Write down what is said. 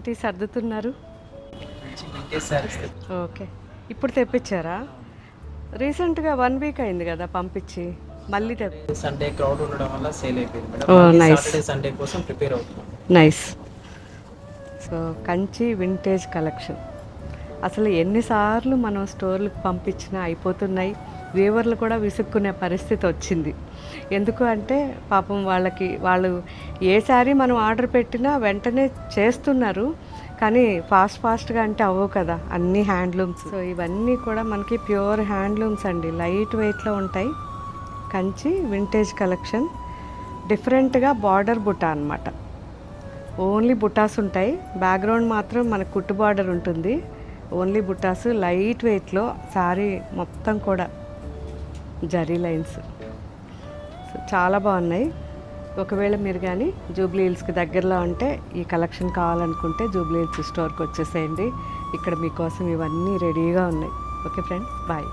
ఏంటి సర్దుతున్నారు? ఓకే, ఇప్పుడు తెప్పించారా? రీసెంట్గా 1 వీక్ అయింది కదా పంపించి, మళ్ళీ సండే క్రౌడ్ ఉండడం వల్ల సేల్ అయిపోయింది మేడం. సాటర్డే సండే కోసం ప్రిపేర్ అవుతున్నాం. Nice. So Kanchi vintage collection అసలు ఎన్నిసార్లు మనం స్టోర్లకు పంపించినా అయిపోతున్నాయి. వీవర్లు కూడా విసుక్కునే పరిస్థితి వచ్చింది. ఎందుకు అంటే పాపం వాళ్ళు ఏ శారీ మనం ఆర్డర్ పెట్టినా వెంటనే చేస్తున్నారు, కానీ ఫాస్ట్గా అంటే అవ్వవు కదా, అన్నీ హ్యాండ్లూమ్స్. సో ఇవన్నీ కూడా మనకి ప్యూర్ హ్యాండ్లూమ్స్ అండి, లైట్ వెయిట్లో ఉంటాయి. కంచి వింటేజ్ కలెక్షన్, డిఫరెంట్గా బార్డర్ బుటా అన్నమాట. ఓన్లీ బుటాస్ ఉంటాయి, బ్యాక్గ్రౌండ్ మాత్రం మనకు కుట్టు బార్డర్ ఉంటుంది. ఓన్లీ బుటాస్, లైట్ వెయిట్లో శారీ మొత్తం కూడా జరీ లైన్స్. చాలా బాగున్నాయి. ఒకవేళ మీరు కానీ జూబ్లీ హిల్స్కి దగ్గరలో ఉంటే ఈ కలెక్షన్ కావాలనుకుంటే జూబ్లీ హిల్స్ స్టోర్కి వచ్చేసేయండి. ఇక్కడ మీకోసం ఇవన్నీ రెడీగా ఉన్నాయి. Okay friends, bye.